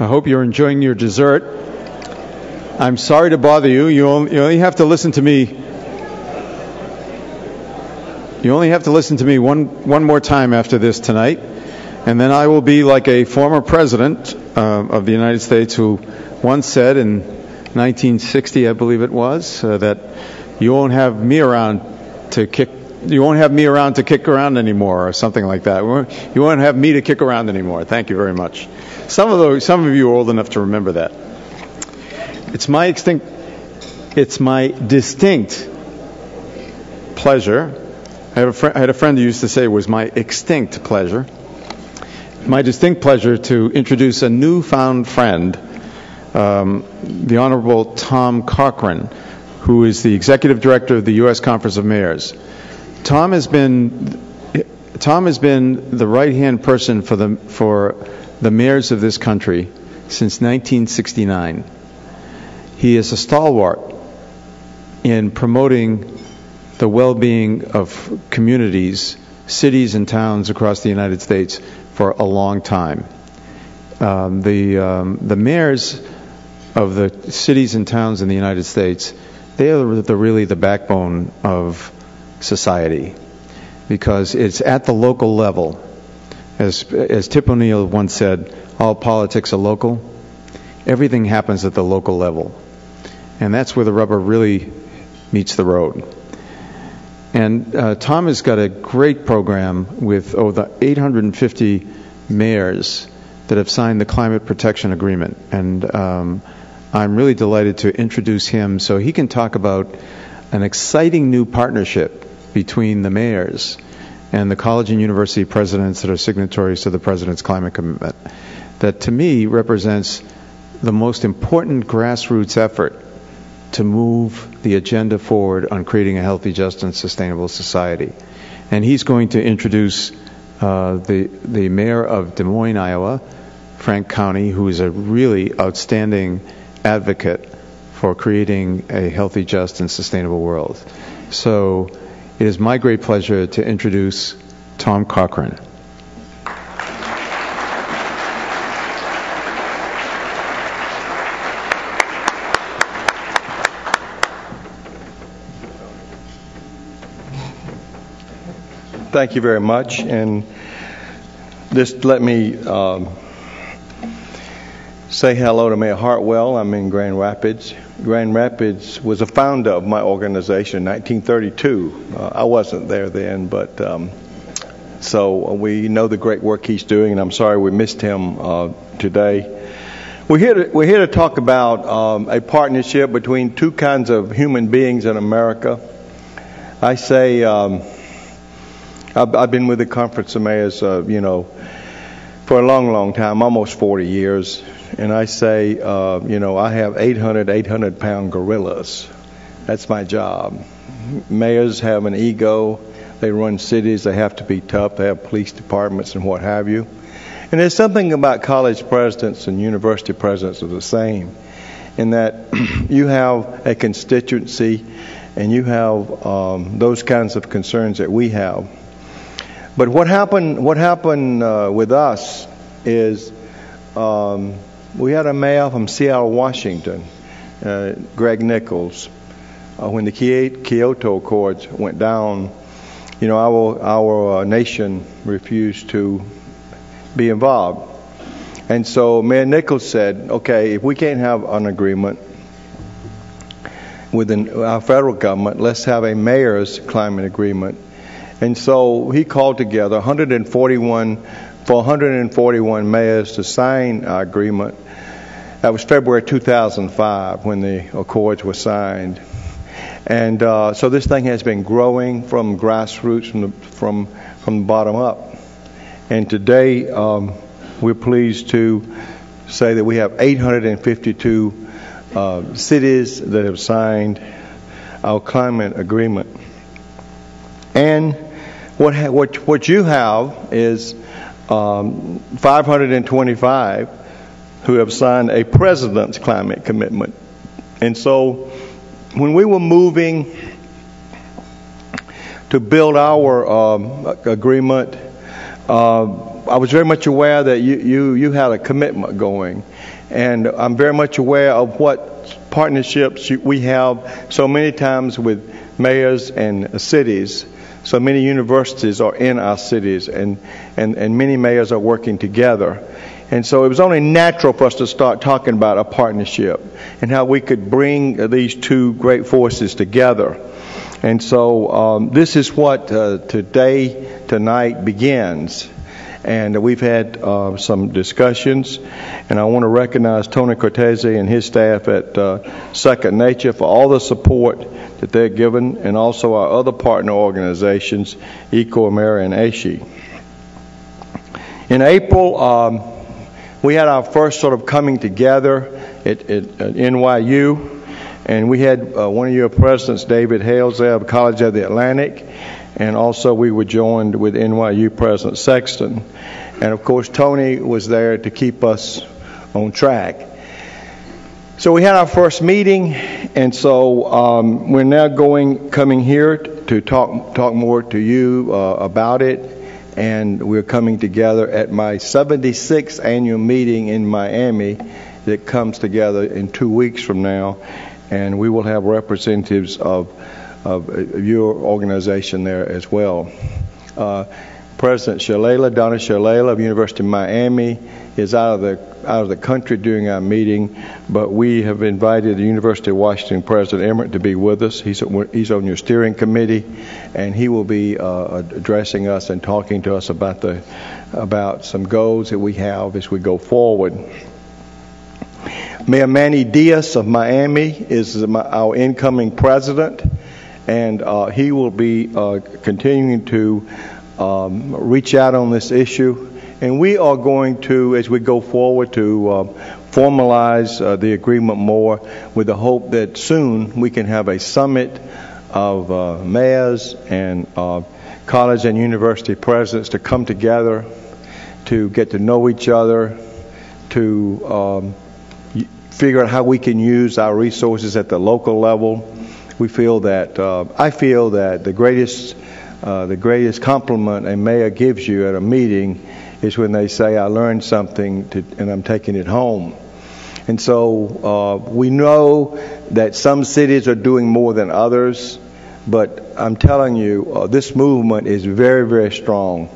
I hope you're enjoying your dessert. I'm sorry to bother you. You only have to listen to me. You only have to listen to me one more time after this tonight, and then I will be like a former president of the United States who once said in 1960, I believe it was, that you won't have me around to kick. You won't have me around to kick around anymore, or something like that. You won't have me to kick around anymore. Thank you very much. Some of you are old enough to remember that. It's my distinct pleasure. I had a friend who used to say it was my extinct pleasure. My distinct pleasure to introduce a newfound friend, the Honorable Tom Cochrane, who is the Executive Director of the U.S. Conference of Mayors. Tom has been the right-hand person for the mayors of this country since 1969. He is a stalwart in promoting the well-being of communities, cities, and towns across the United States for a long time. The mayors of the cities and towns in the United States, they are really the backbone of society, because it's at the local level. As Tip O'Neill once said, all politics are local. Everything happens at the local level. And that's where the rubber really meets the road. And Tom has got a great program with over 850 mayors that have signed the Climate Protection Agreement. And I'm really delighted to introduce him so he can talk about an exciting new partnership between the mayors and the college and university presidents that are signatories to the President's Climate Commitment, that to me represents the most important grassroots effort to move the agenda forward on creating a healthy, just, and sustainable society. And he's going to introduce the mayor of Des Moines, Iowa, Frank Cownie, who is a really outstanding advocate for creating a healthy, just, and sustainable world. So it is my great pleasure to introduce Tom Cochrane. Thank you very much, and just let me say hello to Mayor Hartwell. I'm in Grand Rapids. Grand Rapids was a founder of my organization in 1932. I wasn't there then, but so we know the great work he's doing, and I'm sorry we missed him today. We're here to talk about a partnership between two kinds of human beings in America. I say I've been with the Conference of Mayors, for a long, long time, almost 40 years. And I say, I have 800-pound gorillas. That's my job. Mayors have an ego. They run cities. They have to be tough. They have police departments and what have you. And there's something about college presidents and university presidents are the same, in that you have a constituency and you have those kinds of concerns that we have. But what happened with us is we had a mayor from Seattle, Washington, Greg Nichols. When the Kyoto Accords went down, our nation refused to be involved. And so Mayor Nichols said, okay, if we can't have an agreement with our federal government, let's have a mayor's climate agreement. And so he called together 141 mayors to sign our agreement. That was February 2005 when the accords were signed. And so this thing has been growing from grassroots, from the bottom up. And today we're pleased to say that we have 852 cities that have signed our climate agreement. And what you have is 525 who have signed a president's climate commitment. And so when we were moving to build our agreement, I was very much aware that you had a commitment going, and I'm very much aware of what partnerships we have so many times with mayors and cities. So many universities are in our cities, and many mayors are working together. And so it was only natural for us to start talking about a partnership and how we could bring these two great forces together. And so this is what tonight begins. And we've had some discussions, and I want to recognize Tony Cortese and his staff at Second Nature for all the support that they're given, and also our other partner organizations, ECO, Ameri, and ASHE. In April, we had our first sort of coming together at NYU, and we had one of your presidents, David Hales, there of College of the Atlantic, and also we were joined with NYU President Sexton. And of course, Tony was there to keep us on track. So we had our first meeting, and so we're now coming here to talk more to you about it. And we're coming together at my 76th annual meeting in Miami that comes together in 2 weeks from now, and we will have representatives of your organization there as well. President Donna Shalala of University of Miami is out of the country during our meeting, but we have invited the University of Washington President Emmert to be with us. He's on your steering committee, and he will be addressing us and talking to us about some goals that we have as we go forward. Mayor Manny Diaz of Miami is our incoming president, and he will be continuing to reach out on this issue. And we are going to, as we go forward, to formalize the agreement more with the hope that soon we can have a summit of mayors and college and university presidents to come together to get to know each other, to figure out how we can use our resources at the local level. I feel that the greatest compliment a mayor gives you at a meeting is when they say, I learned something and I'm taking it home. And so we know that some cities are doing more than others, but I'm telling you, this movement is very, very strong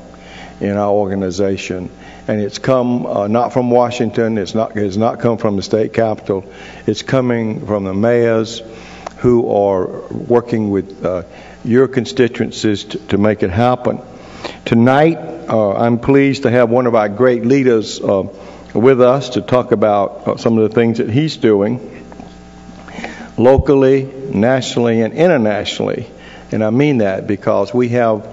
in our organization. And it's come not from Washington, it's not come from the state capitol, it's coming from the mayors who are working with your constituencies to make it happen. Tonight, I'm pleased to have one of our great leaders with us to talk about some of the things that he's doing locally, nationally, and internationally. And I mean that because we have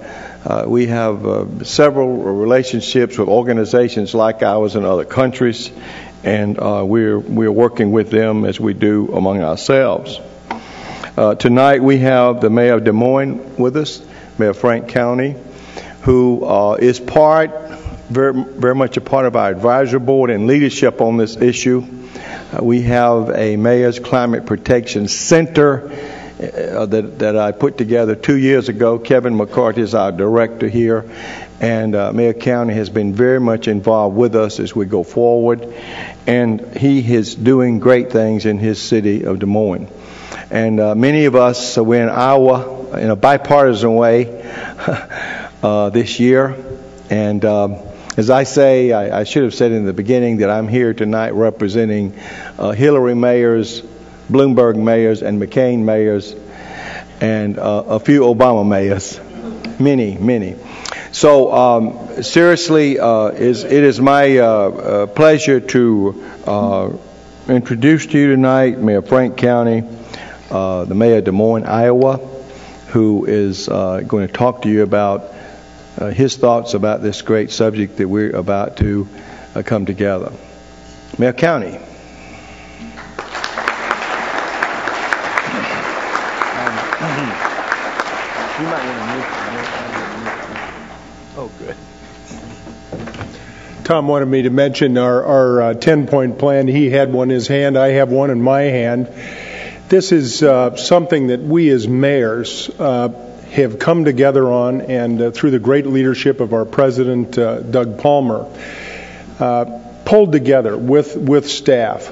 several relationships with organizations like ours in other countries, and we're working with them as we do among ourselves. Tonight we have the Mayor of Des Moines with us, Mayor Frank Cownie, who is very much a part of our advisory board and leadership on this issue. We have a Mayor's Climate Protection Center that I put together 2 years ago. Kevin McCarthy is our director here, and Mayor Cownie has been very much involved with us as we go forward, and he is doing great things in his city of Des Moines. And many of us, we're in Iowa in a bipartisan way this year, and as I say, I should have said in the beginning that I'm here tonight representing Hillary mayors, Bloomberg mayors, and McCain mayors, and a few Obama mayors, many. So seriously, it is my pleasure to introduce to you tonight Mayor Frank Cownie, the Mayor of Des Moines, Iowa, who is going to talk to you about his thoughts about this great subject that we're about to come together. Mayor Cownie. You might want to move. Oh, good. Tom wanted me to mention our 10-point plan. He had one in his hand. I have one in my hand. This is something that we as mayors have come together on, and through the great leadership of our President, Doug Palmer, pulled together with staff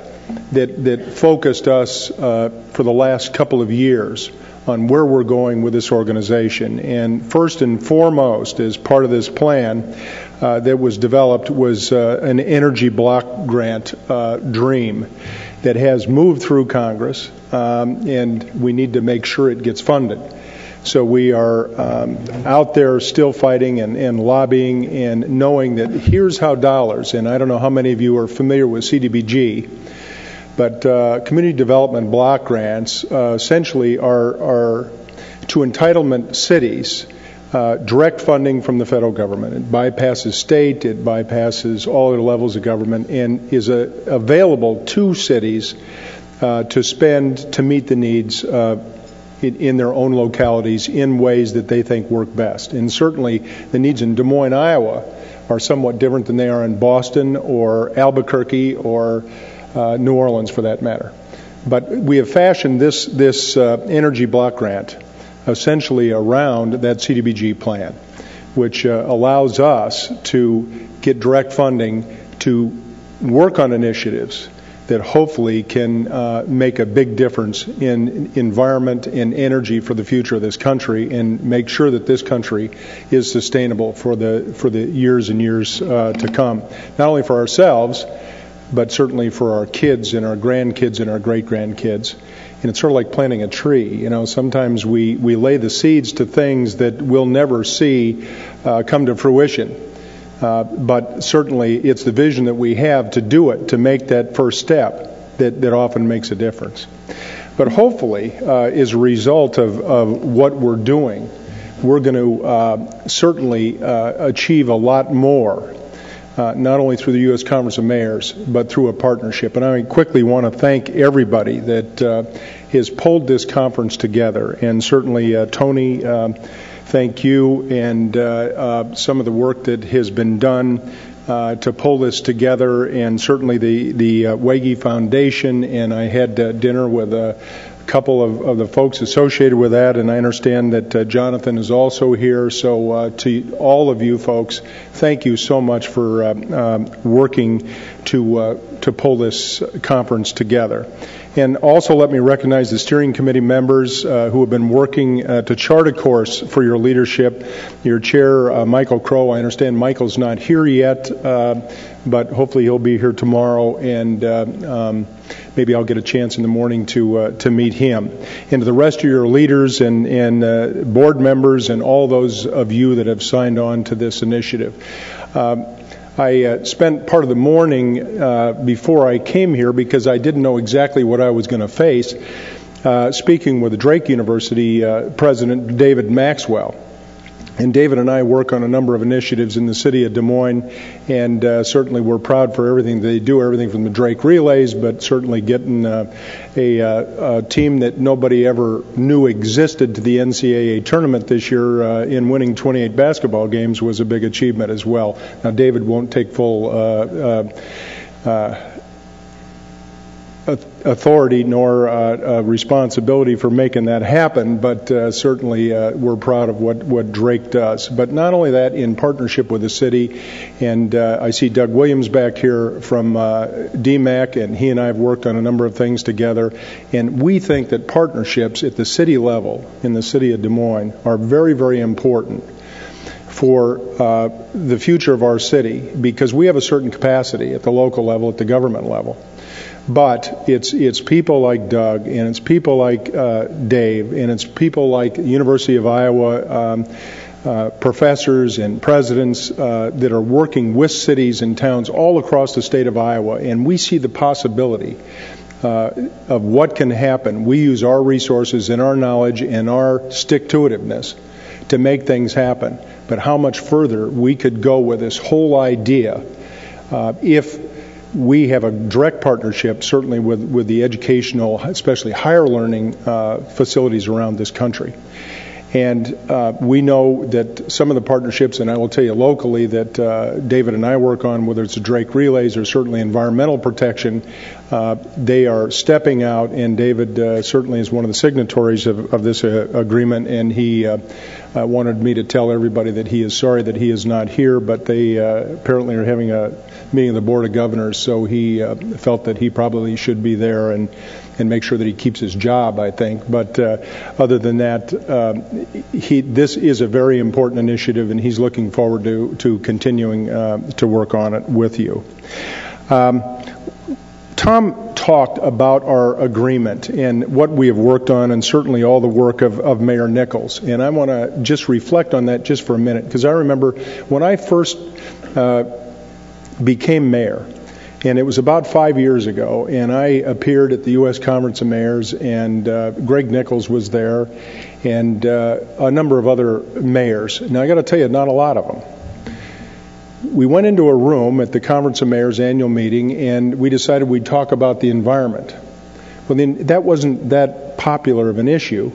that focused us for the last couple of years on where we're going with this organization. And first and foremost, as part of this plan that was developed, was an energy block grant dream that has moved through Congress, and we need to make sure it gets funded. So we are out there still fighting and lobbying and knowing that here's how dollars, and I don't know how many of you are familiar with CDBG, but community development block grants essentially are to entitlement cities direct funding from the federal government. It bypasses state, it bypasses all other levels of government, and is available to cities to spend to meet the needs in their own localities in ways that they think work best. And certainly the needs in Des Moines, Iowa are somewhat different than they are in Boston or Albuquerque or New Orleans, for that matter. But we have fashioned this energy block grant essentially around that CDBG plan, which allows us to get direct funding to work on initiatives that hopefully can make a big difference in environment and energy for the future of this country, and make sure that this country is sustainable for the years and years to come, not only for ourselves, but certainly for our kids and our grandkids and our great-grandkids. And it's sort of like planting a tree. You know, sometimes we lay the seeds to things that we'll never see come to fruition. But certainly it's the vision that we have to do it, to make that first step, that often makes a difference. But hopefully, as a result of what we're doing, we're going to certainly achieve a lot more, not only through the U.S. Conference of Mayors, but through a partnership. And I quickly want to thank everybody that has pulled this conference together, and certainly Tony, thank you, and some of the work that has been done to pull this together, and certainly the Wege Foundation. And I had dinner with a couple of the folks associated with that, and I understand that Jonathan is also here. So to all of you folks, thank you so much for working to pull this conference together. And also let me recognize the steering committee members who have been working to chart a course for your leadership. Your chair, Michael Crow, I understand Michael's not here yet, but hopefully he'll be here tomorrow, and maybe I'll get a chance in the morning to meet him. And to the rest of your leaders and board members and all those of you that have signed on to this initiative. I spent part of the morning before I came here, because I didn't know exactly what I was going to face, speaking with the Drake University President David Maxwell. And David and I work on a number of initiatives in the city of Des Moines, and certainly we're proud for everything they do, everything from the Drake Relays, but certainly getting a team that nobody ever knew existed to the NCAA tournament this year in winning 28 basketball games was a big achievement as well. Now, David won't take full authority nor responsibility for making that happen, but certainly we're proud of what Drake does. But not only that, in partnership with the city, and I see Doug Williams back here from DMAC, and he and I have worked on a number of things together, and we think that partnerships at the city level in the city of Des Moines are very, very important for the future of our city, because we have a certain capacity at the local level, at the government level. But it's people like Doug, and it's people like Dave, and it's people like the University of Iowa professors and presidents that are working with cities and towns all across the state of Iowa, and we see the possibility of what can happen. We use our resources and our knowledge and our stick-to-itiveness to make things happen. But how much further we could go with this whole idea if we have a direct partnership, certainly with the educational, especially higher learning facilities around this country. And we know that some of the partnerships, and I will tell you locally that David and I work on, whether it's the Drake relays or certainly environmental protection, they are stepping out, and David certainly is one of the signatories of this agreement, and he wanted me to tell everybody that he is sorry that he is not here, but they apparently are having a meeting of the Board of Governors, so he felt that he probably should be there and make sure that he keeps his job, I think. But other than that, this is a very important initiative, and he's looking forward to continuing to work on it with you. Tom talked about our agreement and what we have worked on, and certainly all the work of Mayor Nichols. And I want to just reflect on that just for a minute, because I remember when I first became mayor, and it was about 5 years ago, and I appeared at the U.S. Conference of Mayors, and Greg Nichols was there, and a number of other mayors. Now, I got to tell you, not a lot of them. We went into a room at the Conference of Mayors annual meeting, and we decided we'd talk about the environment. Well, then that wasn't that popular of an issue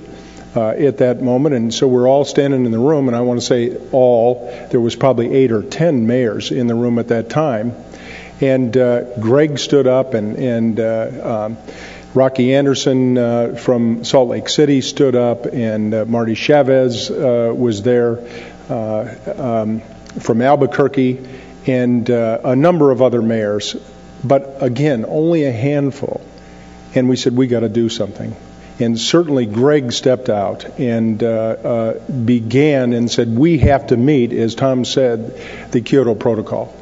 at that moment, and so we're all standing in the room, and I want to say all, there was probably 8 or 10 mayors in the room at that time. And Greg stood up, and Rocky Anderson from Salt Lake City stood up, and Marty Chavez was there from Albuquerque, and a number of other mayors. But again, only a handful. And we said, we got to do something. And certainly Greg stepped out and began and said, we have to meet, as Tom said, the Kyoto Protocol.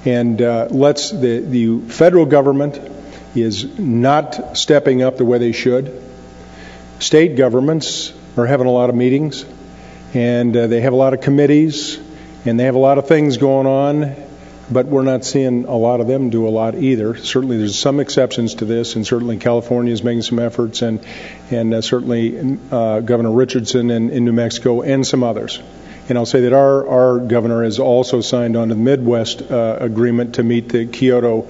And the federal government is not stepping up the way they should. State governments are having a lot of meetings, and they have a lot of committees, and they have a lot of things going on, but we're not seeing a lot of them do a lot either. Certainly there's some exceptions to this, and certainly California is making some efforts, and certainly Governor Richardson in New Mexico and some others. And I'll say that our governor has also signed on to the Midwest agreement to meet the Kyoto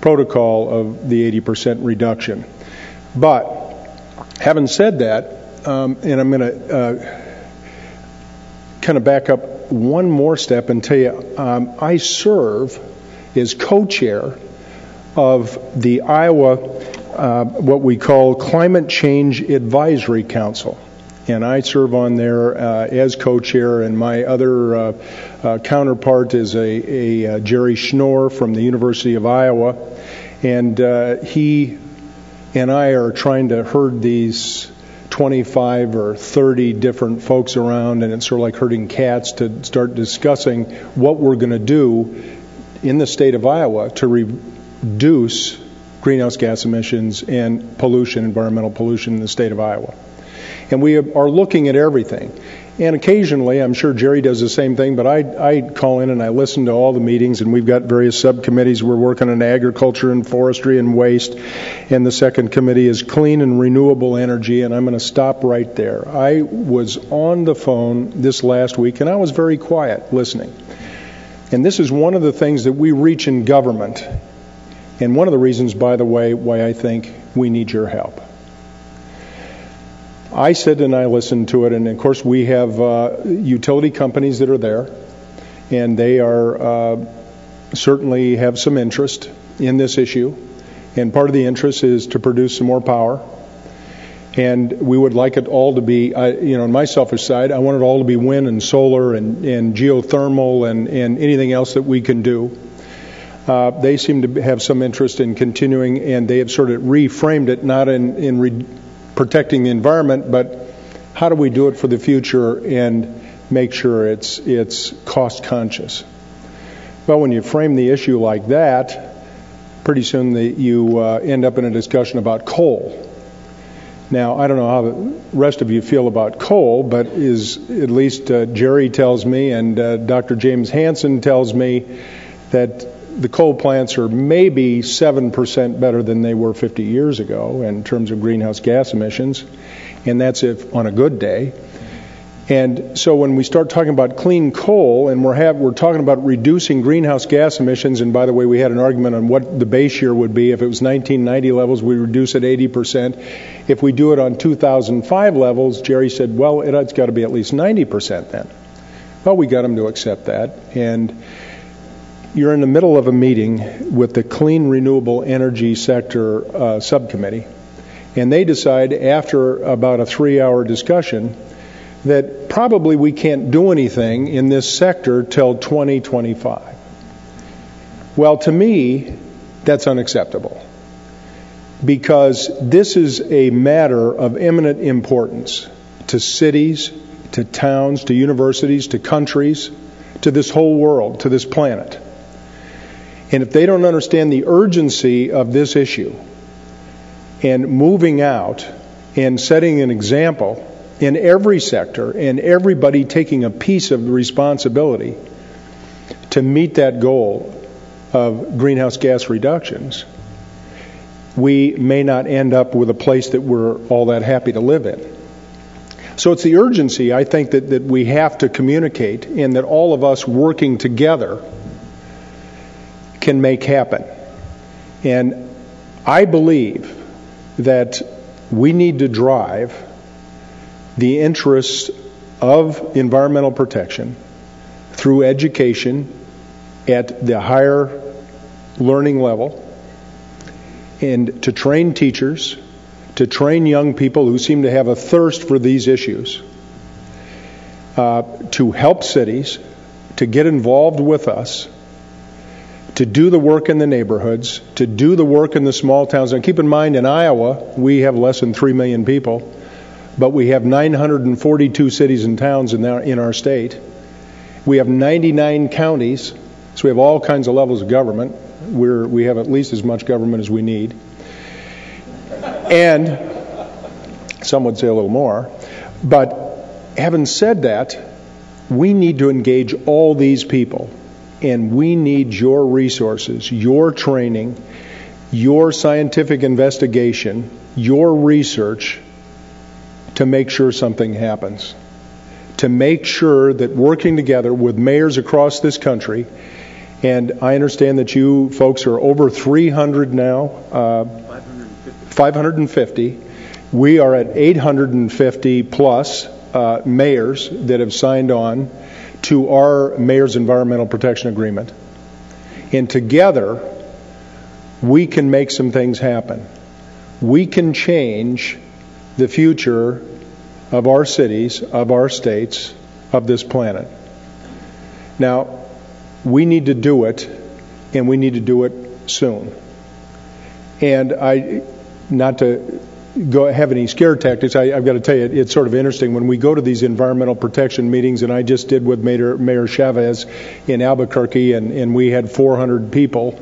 Protocol of the 80% reduction. But having said that, and I'm going to kind of back up one more step and tell you, I serve as co-chair of the Iowa, what we call Climate Change Advisory Council. And I serve on there as co-chair, and my other counterpart is a Jerry Schnorr from the University of Iowa, and he and I are trying to herd these 25 or 30 different folks around, and it's sort of like herding cats, to start discussing what we're going to do in the state of Iowa to reduce greenhouse gas emissions and pollution, environmental pollution in the state of Iowa. And we are looking at everything. And occasionally, I'm sure Jerry does the same thing, but I call in and I listen to all the meetings, and we've got various subcommittees. We're working on agriculture and forestry and waste, and the second committee is clean and renewable energy, and I'm going to stop right there. I was on the phone this last week, and I was very quiet listening. And this is one of the things that we reach in government, and one of the reasons, by the way, why I think we need your help. I sit and I listen to it, and of course we have utility companies that are there, and they are certainly have some interest in this issue, and part of the interest is to produce some more power, and we would like it all to be, on my selfish side, I want it all to be wind and solar and geothermal and anything else that we can do. They seem to have some interest in continuing, and they have sort of reframed it, not in protecting the environment, but how do we do it for the future and make sure it's cost conscious? Well, when you frame the issue like that, pretty soon you end up in a discussion about coal. Now, I don't know how the rest of you feel about coal, but at least Jerry tells me, and Dr. James Hansen tells me, that the coal plants are maybe 7% better than they were 50 years ago in terms of greenhouse gas emissions, and that's if on a good day. And so when we start talking about clean coal, and we're talking about reducing greenhouse gas emissions, and by the way, we had an argument on what the base year would be. If it was 1990 levels, we reduce it 80%. If we do it on 2005 levels, Jerry said, well, it's got to be at least 90% then. Well, we got him to accept that. And you're in the middle of a meeting with the Clean Renewable Energy Sector Subcommittee, and they decide after about a 3-hour discussion that probably we can't do anything in this sector till 2025. Well, to me, that's unacceptable, because this is a matter of eminent importance to cities, to towns, to universities, to countries, to this whole world, to this planet. And if they don't understand the urgency of this issue and moving out and setting an example in every sector and everybody taking a piece of the responsibility to meet that goal of greenhouse gas reductions, we may not end up with a place that we're all that happy to live in. So it's the urgency, I think, that we have to communicate, and that all of us working together can make happen. And I believe that we need to drive the interests of environmental protection through education at the higher learning level, and to train teachers, to train young people who seem to have a thirst for these issues, to help cities, to get involved with us, to do the work in the neighborhoods, to do the work in the small towns. And keep in mind, in Iowa, we have less than 3 million people, but we have 942 cities and towns in our state. We have 99 counties, so we have all kinds of levels of government. We have at least as much government as we need. And some would say a little more. But having said that, we need to engage all these people. And we need your resources, your training, your scientific investigation, your research to make sure something happens. To make sure that working together with mayors across this country, and I understand that you folks are over 300 now. 550. We are at 850 plus mayors that have signed on to our Mayor's Environmental Protection Agreement. And together, we can make some things happen. We can change the future of our cities, of our states, of this planet. Now, we need to do it, and we need to do it soon. And not to have any scare tactics, I've got to tell you, it's sort of interesting. When we go to these environmental protection meetings, and I just did with Mayor Chavez in Albuquerque, and we had 400 people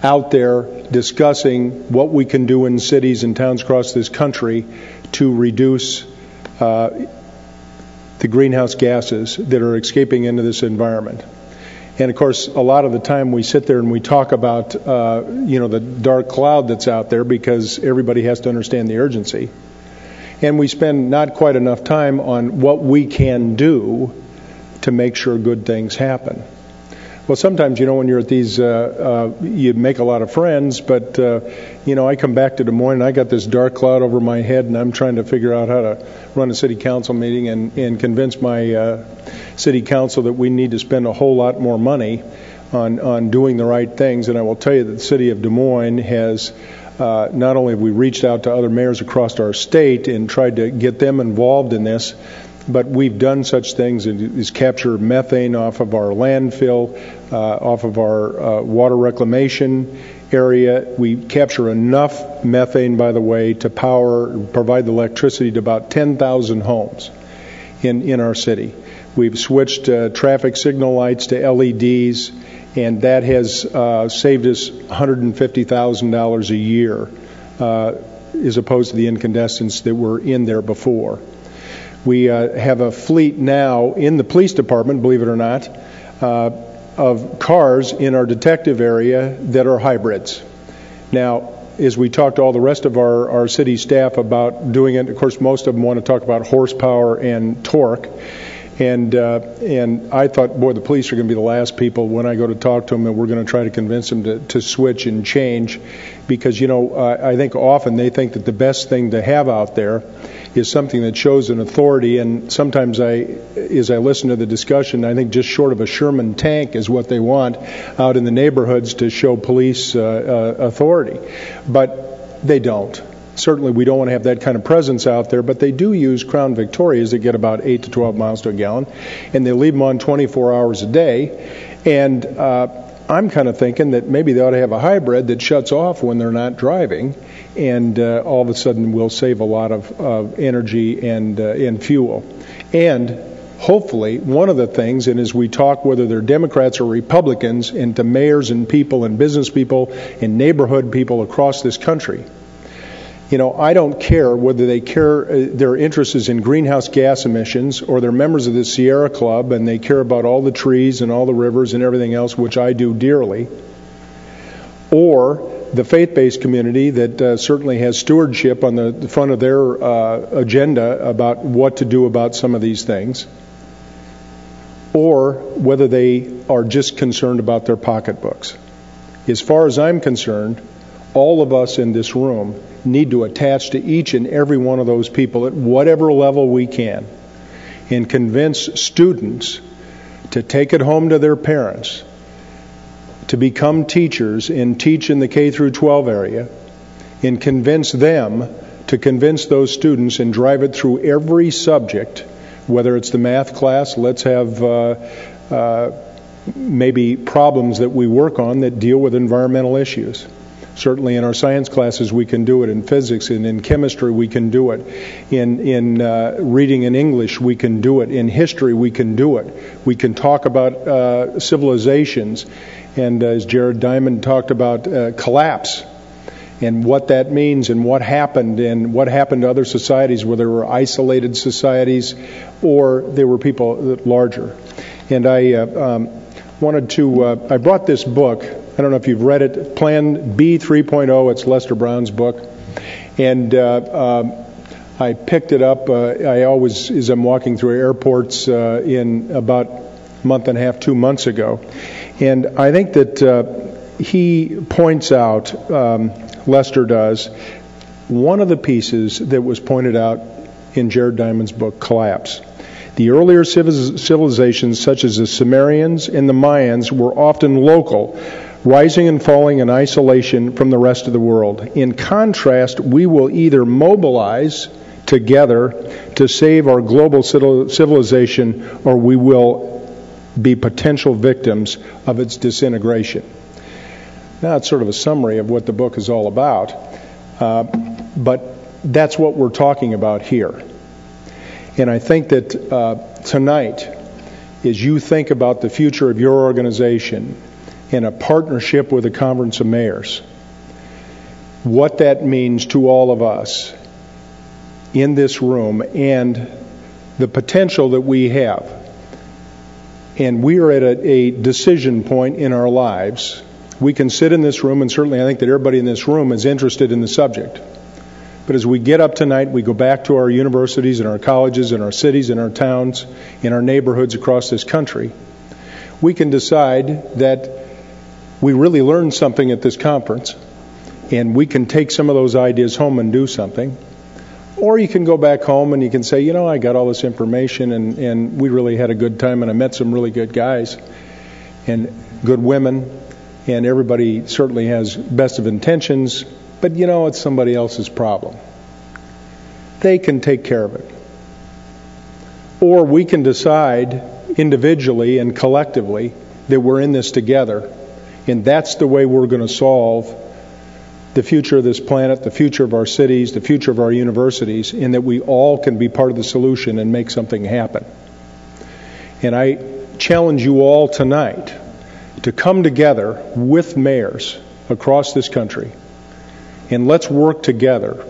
out there discussing what we can do in cities and towns across this country to reduce the greenhouse gases that are escaping into this environment. And of course, a lot of the time we sit there and we talk about, the dark cloud that's out there, because everybody has to understand the urgency. And we spend not quite enough time on what we can do to make sure good things happen. Well, sometimes, when you're at these, you make a lot of friends, but, I come back to Des Moines and I got this dark cloud over my head, and I'm trying to figure out how to run a city council meeting and convince my city council that we need to spend a whole lot more money on doing the right things. And I will tell you that the city of Des Moines has, not only have we reached out to other mayors across our state and tried to get them involved in this, but we've done such things as capture methane off of our landfill, off of our water reclamation area. We capture enough methane, by the way, to provide the electricity to about 10,000 homes in our city. We've switched traffic signal lights to LEDs, and that has saved us $150,000 a year, as opposed to the incandescents that were in there before. We have a fleet now in the police department, believe it or not, of cars in our detective area that are hybrids. Now, as we talk to all the rest of our city staff about doing it, of course, most of them want to talk about horsepower and torque. And I thought, boy, the police are going to be the last people when I go to talk to them, and we're going to try to convince them to switch and change, because, you know, I think often they think that the best thing to have out there is something that shows an authority, and sometimes as I listen to the discussion, I think just short of a Sherman tank is what they want out in the neighborhoods to show police authority. But they don't. Certainly we don't want to have that kind of presence out there, but they do use Crown Victorias that get about 8 to 12 miles to a gallon, and they leave them on 24 hours a day. And I'm kind of thinking that maybe they ought to have a hybrid that shuts off when they're not driving, and all of a sudden we'll save a lot of energy and fuel. And hopefully, one of the things, and as we talk, whether they're Democrats or Republicans, and to mayors and people and business people and neighborhood people across this country, you know, I don't care whether they care, their interest is in greenhouse gas emissions, or they're members of the Sierra Club and they care about all the trees and all the rivers and everything else, which I do dearly, or the faith-based community that certainly has stewardship on the front of their agenda about what to do about some of these things, or whether they are just concerned about their pocketbooks. As far as I'm concerned, all of us in this room need to attach to each and every one of those people at whatever level we can and convince students to take it home to their parents, to become teachers and teach in the K through 12 area, and convince them to convince those students and drive it through every subject, whether it's the math class. Let's have maybe problems that we work on that deal with environmental issues. Certainly in our science classes we can do it, in physics and in chemistry we can do it, in reading and English we can do it, in history we can do it. We can talk about civilizations, and as Jared Diamond talked about, collapse, and what that means and what happened to other societies, whether they were isolated societies or they were people larger. And I I brought this book. I don't know if you've read it, Plan B 3.0. It's Lester Brown's book. And I picked it up. I always, as I'm walking through airports in about a month and a half, 2 months ago. And I think that he points out, Lester does, one of the pieces that was pointed out in Jared Diamond's book, Collapse. The earlier civilizations, such as the Sumerians and the Mayans, were often local, rising and falling in isolation from the rest of the world. In contrast, we will either mobilize together to save our global civilization, or we will be potential victims of its disintegration. Now, it's sort of a summary of what the book is all about, but that's what we're talking about here. And I think that tonight, as you think about the future of your organization in a partnership with the Conference of Mayors, what that means to all of us in this room and the potential that we have. And we are at a decision point in our lives. We can sit in this room, and certainly I think that everybody in this room is interested in the subject. But as we get up tonight, we go back to our universities and our colleges and our cities and our towns and our neighborhoods across this country, we can decide that we really learned something at this conference, and we can take some of those ideas home and do something. Or you can go back home and you can say, you know, I got all this information and we really had a good time, and I met some really good guys and good women, and everybody certainly has best of intentions, but you know, it's somebody else's problem. They can take care of it. Or we can decide individually and collectively that we're in this together, and that's the way we're going to solve the future of this planet, the future of our cities, the future of our universities, and that we all can be part of the solution and make something happen. And I challenge you all tonight to come together with mayors across this country, and let's work together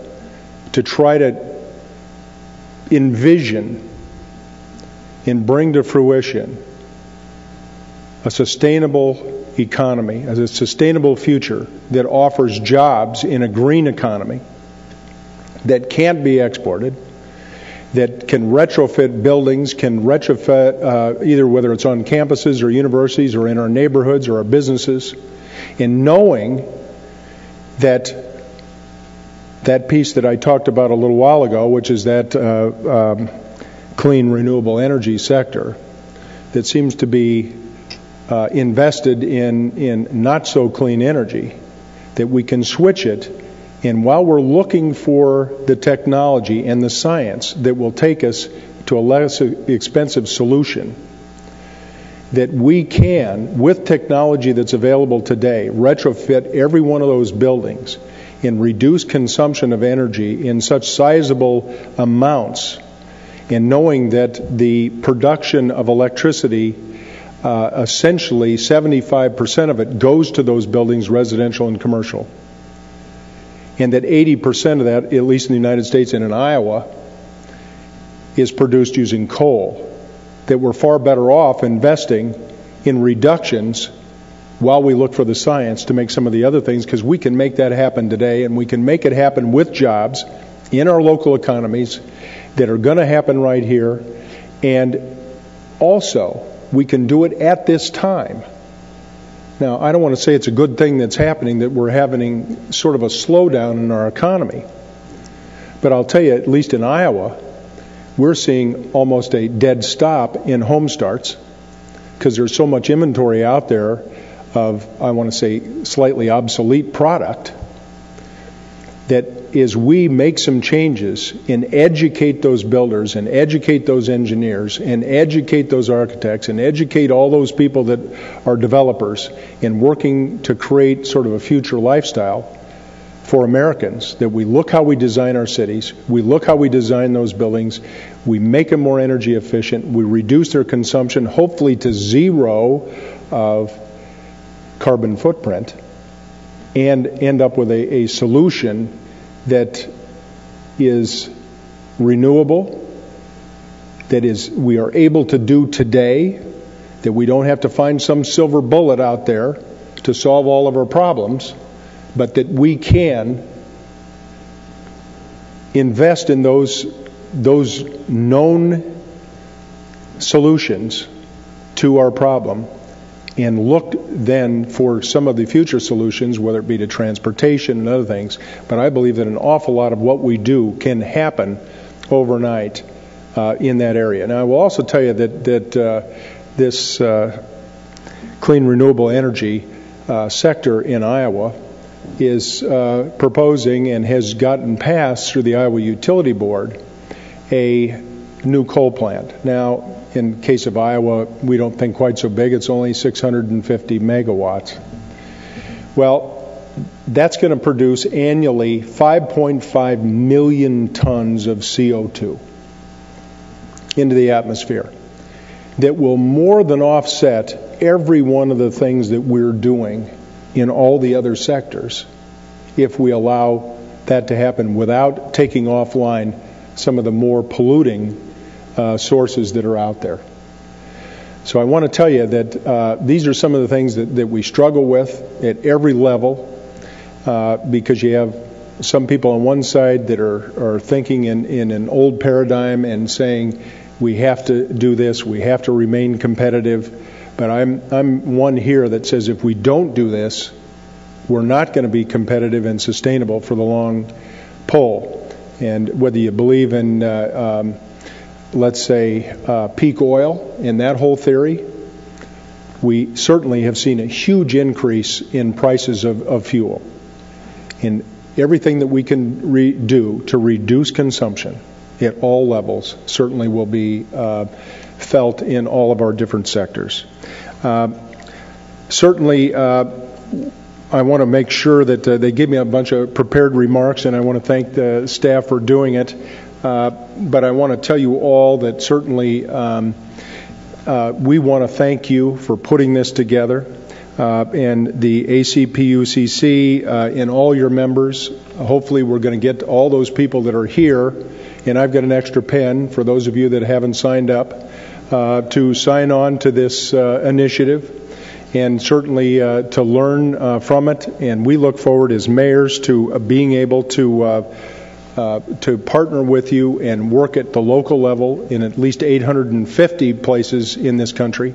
to try to envision and bring to fruition a sustainable economy, as a sustainable future that offers jobs in a green economy that can't be exported, that can retrofit buildings, can retrofit either whether it's on campuses or universities or in our neighborhoods or our businesses, and knowing that that piece that I talked about a little while ago, which is that clean renewable energy sector that seems to be invested in not so clean energy, that we can switch it. And while we're looking for the technology and the science that will take us to a less expensive solution, that we can, with technology that's available today, retrofit every one of those buildings and reduce consumption of energy in such sizable amounts, and knowing that the production of electricity, essentially 75% of it goes to those buildings, residential and commercial, and that 80% of that, at least in the United States and in Iowa, is produced using coal, that we're far better off investing in reductions while we look for the science to make some of the other things, because we can make that happen today, and we can make it happen with jobs in our local economies that are going to happen right here. And also, we can do it at this time. Now, I don't want to say it's a good thing that's happening, that we're having sort of a slowdown in our economy. But I'll tell you, at least in Iowa, we're seeing almost a dead stop in home starts because there's so much inventory out there of, I want to say, slightly obsolete product, that as we make some changes and educate those builders and educate those engineers and educate those architects and educate all those people that are developers in working to create sort of a future lifestyle for Americans, that we look how we design our cities, we look how we design those buildings, we make them more energy efficient, we reduce their consumption, hopefully to zero of carbon footprint, and end up with a solution that is renewable, that is we are able to do today, that we don't have to find some silver bullet out there to solve all of our problems, but that we can invest in those known solutions to our problem, and look then for some of the future solutions, whether it be to transportation and other things. But I believe that an awful lot of what we do can happen overnight in that area. Now, I will also tell you that this clean renewable energy sector in Iowa is proposing and has gotten passed through the Iowa Utility Board a new coal plant. Now, in case of Iowa, we don't think quite so big. It's only 650 megawatts. Well, that's going to produce annually 5.5 million tons of CO2 into the atmosphere that will more than offset every one of the things that we're doing in all the other sectors if we allow that to happen without taking offline some of the more polluting sources that are out there. So I want to tell you that these are some of the things that we struggle with at every level, because you have some people on one side that are thinking in an old paradigm and saying we have to do this, we have to remain competitive. But I'm one here that says if we don't do this, we're not going to be competitive and sustainable for the long pull. And whether you believe in let's say peak oil in that whole theory, we certainly have seen a huge increase in prices of fuel. And everything that we can do to reduce consumption at all levels certainly will be felt in all of our different sectors. Certainly, I want to make sure that they give me a bunch of prepared remarks, and I want to thank the staff for doing it. But I want to tell you all that certainly we want to thank you for putting this together, and the ACPUCC and all your members. Hopefully we're going to get to all those people that are here, and I've got an extra pen for those of you that haven't signed up to sign on to this initiative. and certainly to learn from it. And we look forward as mayors to being able to partner with you and work at the local level in at least 850 places in this country.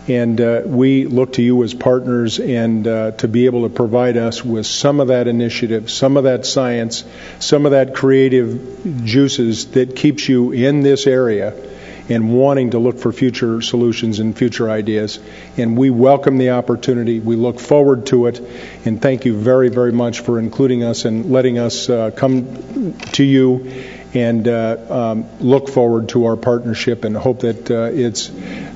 And we look to you as partners and to be able to provide us with some of that initiative, some of that science, some of that creative juices that keeps you in this area and wanting to look for future solutions and future ideas. And we welcome the opportunity. We look forward to it. And thank you very, very much for including us and letting us come to you and look forward to our partnership and hope that it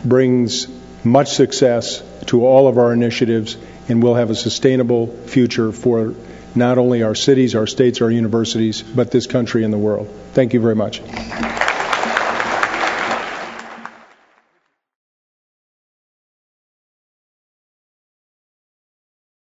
brings much success to all of our initiatives, and we'll have a sustainable future for not only our cities, our states, our universities, but this country and the world. Thank you very much.